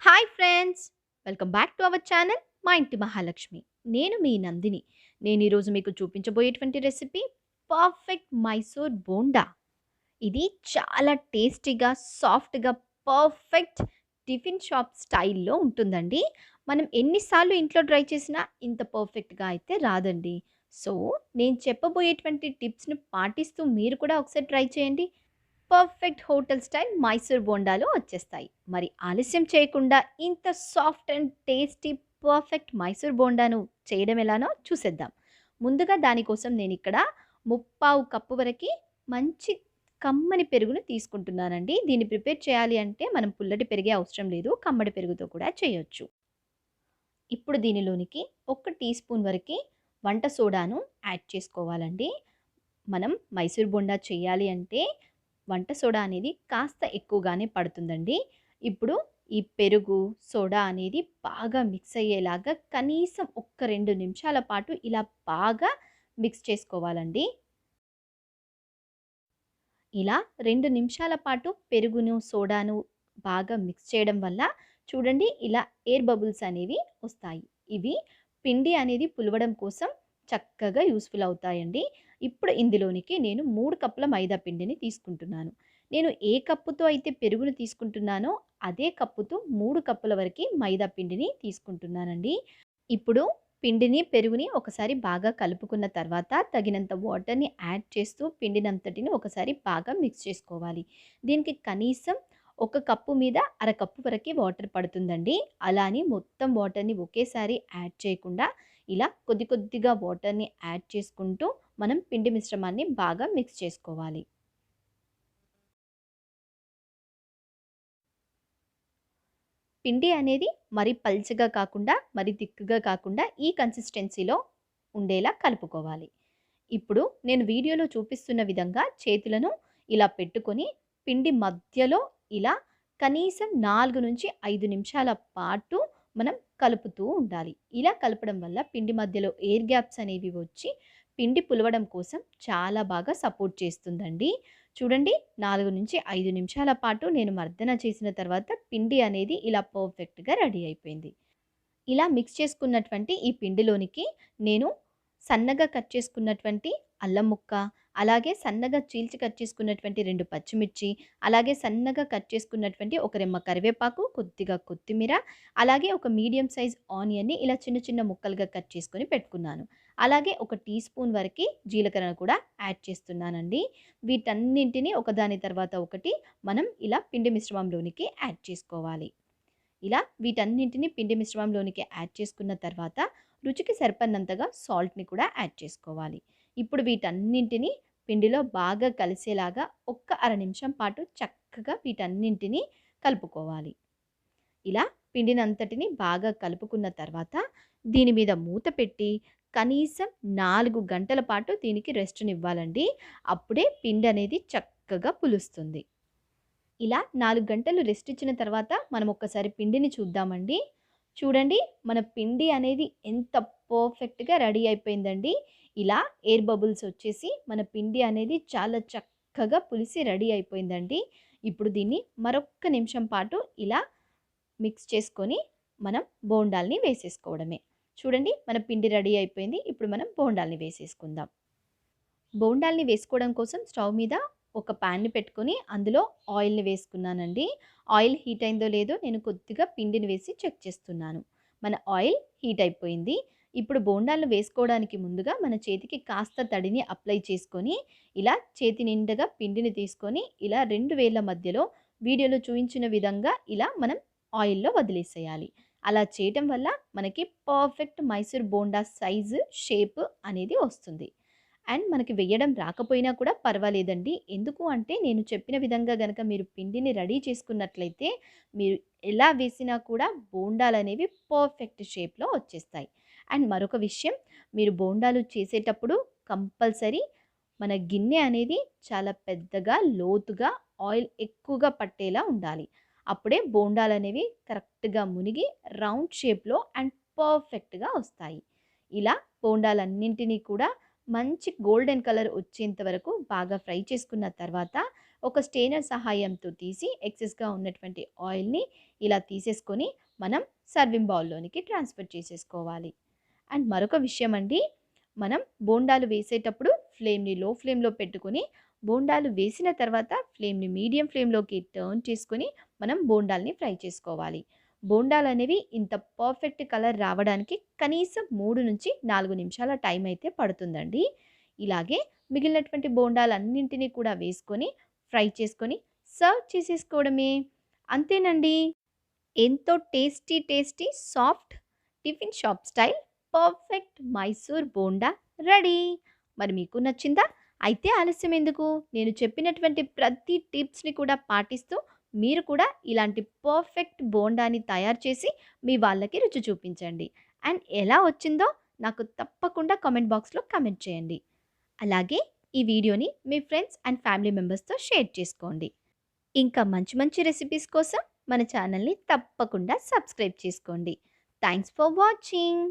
Hi friends! Welcome back to our channel మా ఇంటి మహాలక్ష్మి. నేను మీ నందిని. నేను ఈరోజు మీకు చూపించబోయేటువంటి రెసిపీ పర్ఫెక్ట్ మైసూర్ బోండా. ఇది చాలా టేస్టీగా, సాఫ్ట్‌గా పర్ఫెక్ట్ టిఫిన్ షాప్ స్టైల్‌లో ఉంటుందండి. మనం ఎన్ని సార్లు ఇంట్లో ట్రై చేసినా ఇంత పర్ఫెక్ట్‌గా అయితే రాదండి. సో, నేను చెప్పబోయేటువంటి టిప్స్‌ని పాటిస్తూ మీరు కూడా ఒకసారి ట్రై చేయండి. పర్ఫెక్ట్ హోటల్ స్టైల్ మైసూర్ బోండాలు వచ్చేస్తాయి. మరి ఆలస్యం చేయకుండా ఇంత soft and tasty perfect Mysore బోండాను చేయడం ఎలానో చూసేద్దాం. ముందుగా దానికోసం నేనిక్కడ ముప్పావు కప్పు వరకి మంచి కమ్మని పెరుగును తీసుకుంటున్నానండి. దీన్ని ప్రిపేర్ చేయాలి అంటే మనం పుల్లటి పెరిగే అవసరం లేదు. కమ్మడి పెరుగుతో కూడా చేయొచ్చు. ఇప్పుడు దీనిలోనికి ఒక టీ స్పూన్ వరకి వంట సోడాను యాడ్ చేసుకోవాలండి. మనం మైసూర్ బోండా చేయాలి అంటే వంట సోడా అనేది కాస్త ఎక్కువగానే పడుతుందండి. ఇప్పుడు ఈ పెరుగు, సోడా అనేది బాగా మిక్స్ అయ్యేలాగా కనీసం ఒక్క 2 నిమిషాల పాటు ఇలా బాగా మిక్స్ చేసుకోవాలండి. ఇలా 2 నిమిషాల పాటు పెరుగును, సోడాను బాగా మిక్స్ చేయడం వల్ల చూడండి ఇలా ఎయిర్ బబుల్స్ అనేవి వస్తాయి. ఇవి పిండి అనేది పులవడం కోసం చక్కగా యూజ్‌ఫుల్ అవుతాయండి. ఇప్పుడు ఇందులోనికి నేను 3 కప్పుల మైదా పిండిని తీసుకుంటున్నాను. నేను ఏ కప్పుతో అయితే పెరుగును తీసుకుంటున్నానో అదే కప్పుతో 3 కప్పుల వరకి మైదా పిండిని తీసుకుంటున్నానండి. ఇప్పుడు పిండిని, పెరుగుని ఒకసారి బాగా కలుపుకున్న తర్వాత తగినంత వాటర్‌ని యాడ్ చేస్తూ పిండినంతటిని ఒకసారి బాగా మిక్స్ చేసుకోవాలి. దీనికి కనీసం ఒక కప్పు మీద అరకప్పు వరకి వాటర్ పడుతుందండి. అలా అని మొత్తం వాటర్‌ని ఒకేసారి యాడ్ చేయకుండా ఇలా కొద్ది కొద్దిగా వాటర్‌ని యాడ్ చేసుకుంటూ మనం పిండి మిశ్రమాన్ని బాగా మిక్స్ చేసుకోవాలి. పిండి అనేది మరి పల్చగా కాకుండా, మరి తిక్కుగా కాకుండా ఈ కన్సిస్టెన్సీలో ఉండేలా కలుపుకోవాలి. ఇప్పుడు నేను వీడియోలో చూపిస్తున్న విధంగా చేతులను ఇలా పెట్టుకొని పిండి మధ్యలో ఇలా కనీసం 4-5 నిమిషాల పాటు మనం కలుపుతూ ఉండాలి. ఇలా కలపడం వల్ల పిండి మధ్యలో ఎయిర్ గ్యాప్స్ అనేవి వచ్చి పిండి పులవడం కోసం చాలా బాగా సపోర్ట్ చేస్తుందండి. చూడండి 4-5 నిమిషాల పాటు నేను మర్దన చేసిన తర్వాత పిండి అనేది ఇలా పర్ఫెక్ట్‌గా రెడీ అయిపోయింది. ఇలా మిక్స్ చేసుకున్నటువంటి ఈ పిండిలోనికి నేను సన్నగా కట్ చేసుకున్నటువంటి అల్లం ముక్క, అలాగే సన్నగా చీల్చి కట్ చేసుకున్నటువంటి 2 పచ్చిమిర్చి, అలాగే సన్నగా కట్ చేసుకున్నటువంటి ఒక రెమ్మ కరివేపాకు, కొద్దిగా కొత్తిమీర, అలాగే ఒక మీడియం సైజ్ ఆనియన్‌ని ఇలా చిన్న చిన్న ముక్కలుగా కట్ చేసుకొని పెట్టుకున్నాను. అలాగే ఒక టీ స్పూన్ వరకి జీలకర్రను కూడా యాడ్ చేస్తున్నానండి. వీటన్నింటిని ఒకదాని తర్వాత ఒకటి మనం ఇలా పిండి మిశ్రమంలోనికి యాడ్ చేసుకోవాలి. ఇలా వీటన్నింటిని పిండి మిశ్రమంలోనికి యాడ్ చేసుకున్న తర్వాత రుచికి సరిపడినంతగా సాల్ట్‌ని కూడా యాడ్ చేసుకోవాలి. ఇప్పుడు వీటన్నింటిని పిండిలో బాగా కలిసేలాగా ఒక్క అర నిమిషం పాటు చక్కగా వీటన్నింటిని కలుపుకోవాలి. ఇలా పిండినంతటిని బాగా కలుపుకున్న తర్వాత దీని మీద మూత పెట్టి కనీసం 4 గంటల పాటు దీనికి రెస్ట్‌నివ్వాలండి. అప్పుడే పిండి అనేది చక్కగా పులుస్తుంది. ఇలా 4 గంటలు రెస్ట్ ఇచ్చిన తర్వాత మనం ఒక్కసారి పిండిని చూద్దామండి. చూడండి మన పిండి అనేది ఎంత పర్ఫెక్ట్‌గా రెడీ అయిపోయిందండి. ఇలా ఎయిర్ బబుల్స్ వచ్చేసి మన పిండి అనేది చాలా చక్కగా పులిసి రెడీ అయిపోయిందండి. ఇప్పుడు దీన్ని మరొక్క నిమిషం పాటు ఇలా మిక్స్ చేసుకొని మనం బోండాల్ని వేసేసుకోవడమే. చూడండి మన పిండి రెడీ అయిపోయింది. ఇప్పుడు మనం బోండాల్ని వేసేసుకుందాం. బోండాల్ని వేసుకోవడం కోసం స్టవ్ మీద ఒక ప్యాన్‌ని పెట్టుకొని అందులో ఆయిల్‌ని వేసుకున్నానండి. ఆయిల్ హీట్ అయిందో లేదో నేను కొద్దిగా పిండిని వేసి చెక్ చేస్తున్నాను. మన ఆయిల్ హీట్ అయిపోయింది. ఇప్పుడు బోండాలను వేసుకోవడానికి ముందుగా మన చేతికి కాస్త తడిని అప్లై చేసుకొని, ఇలా చేతి నిండుగా పిండిని తీసుకొని ఇలా 2 వేళ్ళ మధ్యలో వీడియోలో చూయించిన విధంగా ఇలా మనం ఆయిల్‌లో వదిలేసేయాలి. అలా చేయటం వల్ల మనకి perfect Mysore bonda size, shape అనేది వస్తుంది. అండ్ మనకి వేయడం రాకపోయినా కూడా పర్వాలేదండి. ఎందుకు అంటే నేను చెప్పిన విధంగా గనక మీరు పిండిని రెడీ చేసుకున్నట్లయితే మీరు ఎలా వేసినా కూడా బోండాలనేవి పర్ఫెక్ట్ షేప్‌లో వచ్చేస్తాయి. అండ్ మరొక విషయం, మీరు బోండాలు చేసేటప్పుడు కంపల్సరీ మన గిన్నె అనేది చాలా పెద్దగా, లోతుగా ఆయిల్ ఎక్కువగా పట్టేలా ఉండాలి. అప్పుడే బోండాలనేవి కరెక్ట్‌గా మునిగి రౌండ్ షేప్‌లో అండ్ పర్ఫెక్ట్‌గా వస్తాయి. ఇలా బోండాలన్నింటినీ కూడా మంచి గోల్డెన్ కలర్ వచ్చేంత వరకు బాగా ఫ్రై చేసుకున్న తర్వాత ఒక స్టెయినర్ సహాయంతో తీసి ఎక్సెస్‌గా ఉన్నటువంటి ఆయిల్‌ని ఇలా తీసేసుకొని మనం సర్వింగ్ బౌల్‌లోనికి ట్రాన్స్‌ఫర్ చేసేసుకోవాలి. అండ్ మరొక విషయం అండి, మనం బోండాలు వేసేటప్పుడు ఫ్లేమ్‌ని లో ఫ్లేమ్‌లో పెట్టుకొని, బోండాలు వేసిన తర్వాత ఫ్లేమ్‌ని మీడియం ఫ్లేమ్‌లోకి టర్న్ చేసుకొని, మనం బోండాల్ని ఫ్రై చేసుకోవాలి. బోండాలనేవి ఇంత పర్ఫెక్ట్ కలర్ రావడానికి కనీసం 3-4 నిమిషాల టైం అయితే పడుతుందండి. ఇలాగే మిగిలినటువంటి బోండాలన్నింటినీ కూడా వేసుకొని, ఫ్రై చేసుకొని, సర్వ్ చేసేసుకోవడమే. అంతేనండి. ఎంతో tasty soft tiffin shop style perfect Mysore bonda ready. మరి మీకు నచ్చిందా? అయితే ఆలస్యం ఎందుకు? నేను చెప్పినటువంటి ప్రతి టిప్స్‌ని కూడా పాటిస్తూ మీరు కూడా ఇలాంటి పర్ఫెక్ట్ బోండాని తయారు చేసి మీ వాళ్ళకి రుచి చూపించండి. అండ్ ఎలా వచ్చిందో నాకు తప్పకుండా కామెంట్ బాక్స్‌లో కామెంట్ చేయండి. అలాగే ఈ వీడియోని మీ ఫ్రెండ్స్ అండ్ ఫ్యామిలీ మెంబర్స్‌తో షేర్ చేసుకోండి. ఇంకా మంచి మంచి రెసిపీస్ కోసం మన ఛానల్‌ని తప్పకుండా సబ్స్క్రైబ్ చేసుకోండి. Thanks for watching.